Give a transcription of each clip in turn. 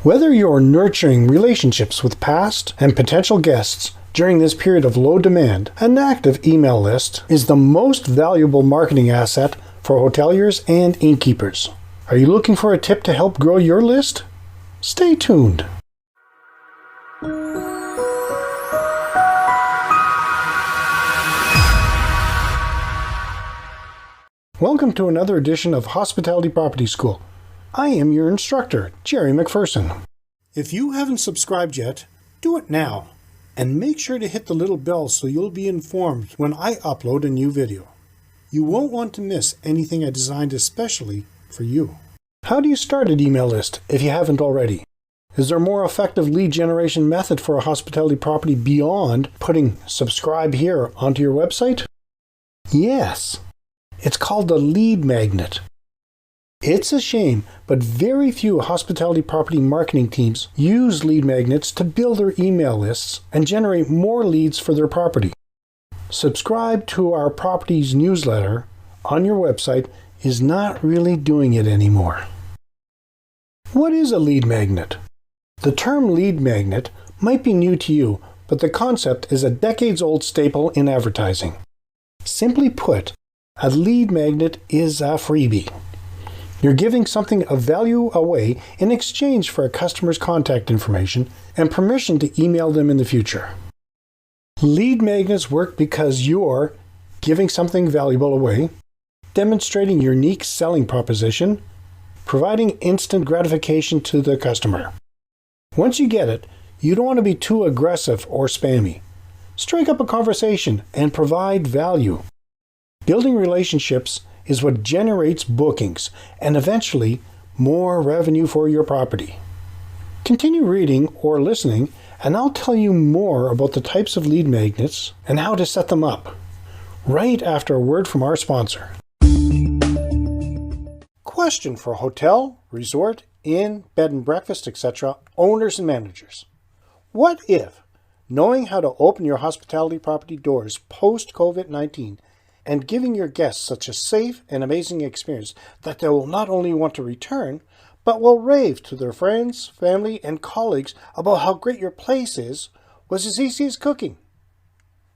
Whether you're nurturing relationships with past and potential guests during this period of low demand, an active email list is the most valuable marketing asset for hoteliers and innkeepers. Are you looking for a tip to help grow your list? Stay tuned. Welcome to another edition of Hospitality Property School. I am your instructor, Jerry McPherson. If you haven't subscribed yet, do it now. And make sure to hit the little bell so you'll be informed when I upload a new video. You won't want to miss anything I designed especially for you. How do you start an email list if you haven't already? Is there a more effective lead generation method for a hospitality property beyond putting subscribe here onto your website? Yes. It's called the lead magnet. It's a shame, but very few hospitality property marketing teams use lead magnets to build their email lists and generate more leads for their property. Subscribe to our property's newsletter on your website is not really doing it anymore. What is a lead magnet? The term lead magnet might be new to you, but the concept is a decades-old staple in advertising. Simply put, a lead magnet is a freebie. You're giving something of value away in exchange for a customer's contact information and permission to email them in the future. Lead magnets work because you're giving something valuable away, demonstrating your unique selling proposition, providing instant gratification to the customer. Once you get it, you don't want to be too aggressive or spammy. Strike up a conversation and provide value. Building relationships is what generates bookings and eventually more revenue for your property. Continue reading or listening and I'll tell you more about the types of lead magnets and how to set them up, right after a word from our sponsor. Question for hotel, resort, inn, bed and breakfast, etc. owners and managers. What if knowing how to open your hospitality property doors post-COVID-19 and giving your guests such a safe and amazing experience that they will not only want to return, but will rave to their friends, family, and colleagues about how great your place is, was as easy as cooking?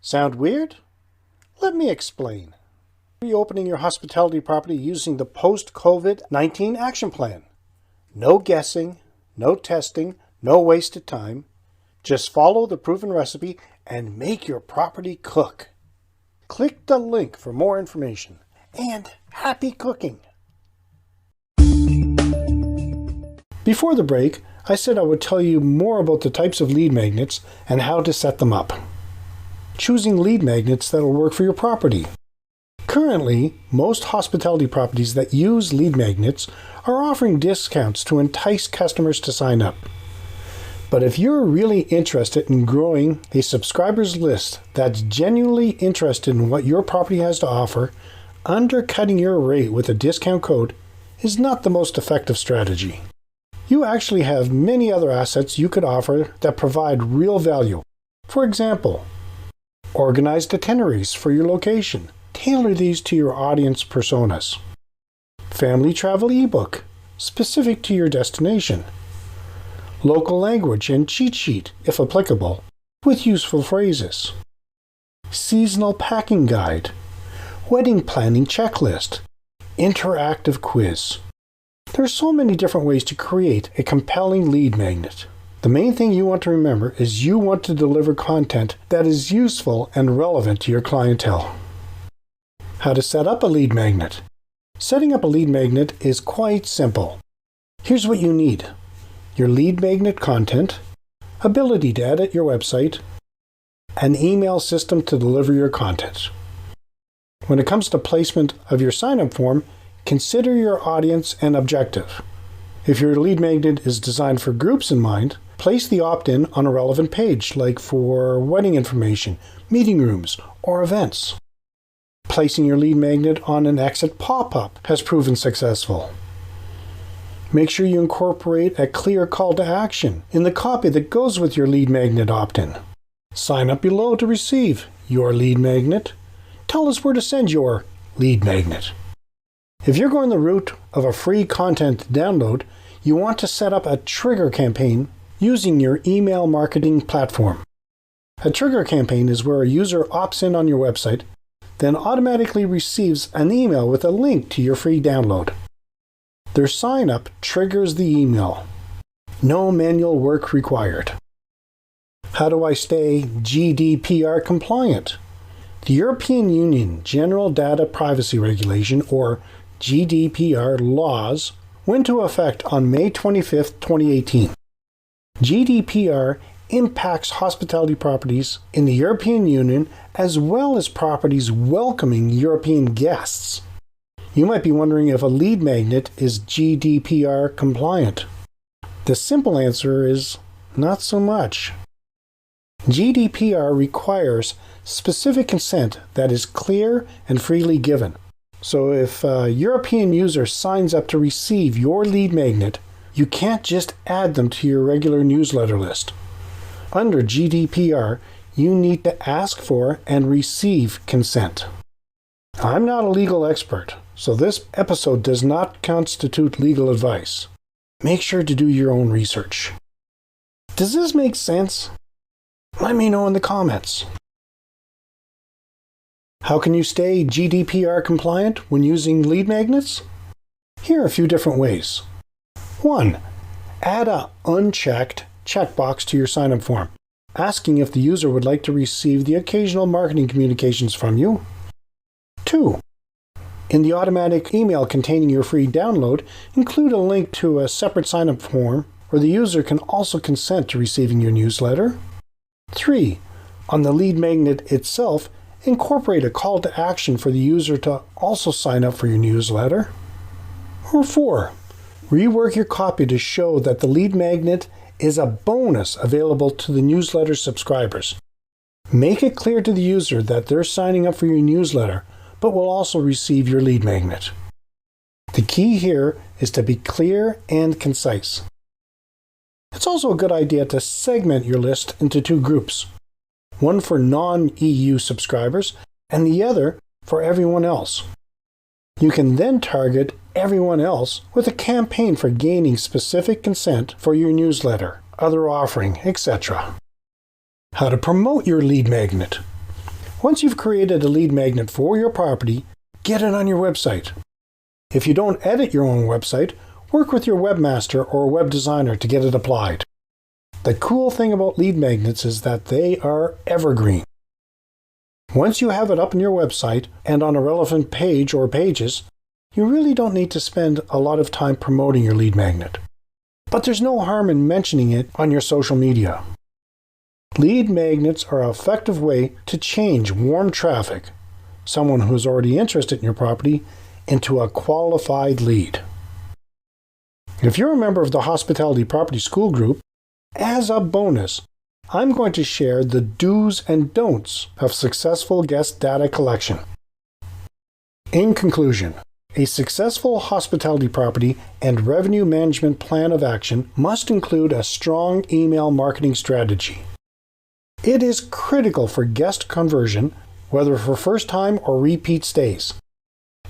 Sound weird? Let me explain. Reopening your hospitality property using the post-COVID-19 action plan. No guessing, no testing, no wasted time. Just follow the proven recipe and make your property cook. Click the link for more information, and happy cooking! Before the break, I said I would tell you more about the types of lead magnets and how to set them up. Choosing lead magnets that will work for your property. Currently, most hospitality properties that use lead magnets are offering discounts to entice customers to sign up. But if you're really interested in growing a subscribers list that's genuinely interested in what your property has to offer, undercutting your rate with a discount code is not the most effective strategy. You actually have many other assets you could offer that provide real value. For example, organized itineraries for your location. Tailor these to your audience personas. Family travel ebook, specific to your destination. Local language and cheat sheet, if applicable, with useful phrases. Seasonal packing guide. Wedding planning checklist. Interactive quiz. There are so many different ways to create a compelling lead magnet. The main thing you want to remember is you want to deliver content that is useful and relevant to your clientele. How to set up a lead magnet. Setting up a lead magnet is quite simple. Here's what you need. Your lead magnet content, ability to edit your website, an email system to deliver your content. When it comes to placement of your sign-up form, consider your audience and objective. If your lead magnet is designed for groups in mind, place the opt-in on a relevant page, like for wedding information, meeting rooms, or events. Placing your lead magnet on an exit pop-up has proven successful. Make sure you incorporate a clear call to action in the copy that goes with your lead magnet opt-in. Sign up below to receive your lead magnet. Tell us where to send your lead magnet. If you're going the route of a free content download, you want to set up a trigger campaign using your email marketing platform. A trigger campaign is where a user opts in on your website, then automatically receives an email with a link to your free download. Their sign-up triggers the email. No manual work required. How do I stay GDPR compliant? The European Union General Data Privacy Regulation, or GDPR laws, went into effect on May 25, 2018. GDPR impacts hospitality properties in the European Union as well as properties welcoming European guests. You might be wondering if a lead magnet is GDPR compliant. The simple answer is not so much. GDPR requires specific consent that is clear and freely given. So if a European user signs up to receive your lead magnet, you can't just add them to your regular newsletter list. Under GDPR, you need to ask for and receive consent. I'm not a legal expert, so this episode does not constitute legal advice. Make sure to do your own research. Does this make sense? Let me know in the comments. How can you stay GDPR compliant when using lead magnets? Here are a few different ways. 1. Add an unchecked checkbox to your sign-up form, asking if the user would like to receive the occasional marketing communications from you. 2. In the automatic email containing your free download, include a link to a separate sign-up form where the user can also consent to receiving your newsletter. 3. On the lead magnet itself, incorporate a call to action for the user to also sign up for your newsletter. Or 4. Rework your copy to show that the lead magnet is a bonus available to the newsletter subscribers. Make it clear to the user that they're signing up for your newsletter, but will also receive your lead magnet. The key here is to be clear and concise. It's also a good idea to segment your list into 2 groups, one for non-EU subscribers and the other for everyone else. You can then target everyone else with a campaign for gaining specific consent for your newsletter, other offering, etc. How to promote your lead magnet. Once you've created a lead magnet for your property, get it on your website. If you don't edit your own website, work with your webmaster or web designer to get it applied. The cool thing about lead magnets is that they are evergreen. Once you have it up on your website and on a relevant page or pages, you really don't need to spend a lot of time promoting your lead magnet. But there's no harm in mentioning it on your social media. Lead magnets are an effective way to change warm traffic, someone who's already interested in your property, into a qualified lead. If you're a member of the Hospitality Property School Group, as a bonus, I'm going to share the do's and don'ts of successful guest data collection. In conclusion, a successful hospitality property and revenue management plan of action must include a strong email marketing strategy. It is critical for guest conversion, whether for first-time or repeat stays.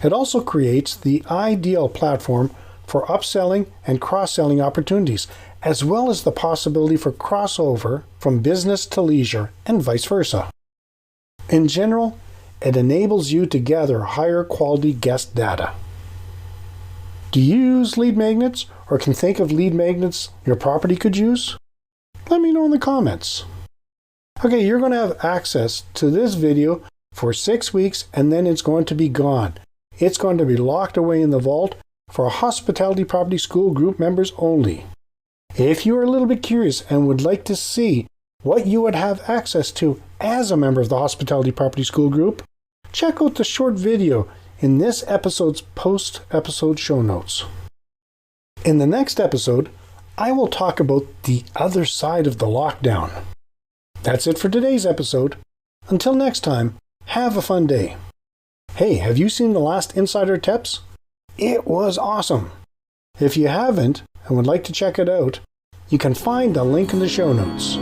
It also creates the ideal platform for upselling and cross-selling opportunities, as well as the possibility for crossover from business to leisure and vice versa. In general, it enables you to gather higher quality guest data. Do you use lead magnets or can think of lead magnets your property could use? Let me know in the comments. Okay, you're going to have access to this video for 6 weeks and then it's going to be gone. It's going to be locked away in the vault for Hospitality Property School Group members only. If you are a little bit curious and would like to see what you would have access to as a member of the Hospitality Property School Group, check out the short video in this episode's post-episode show notes. In the next episode, I will talk about the other side of the lockdown. That's it for today's episode. Until next time, have a fun day. Hey, have you seen the last INNsider tips? It was awesome. If you haven't and would like to check it out, you can find the link in the show notes.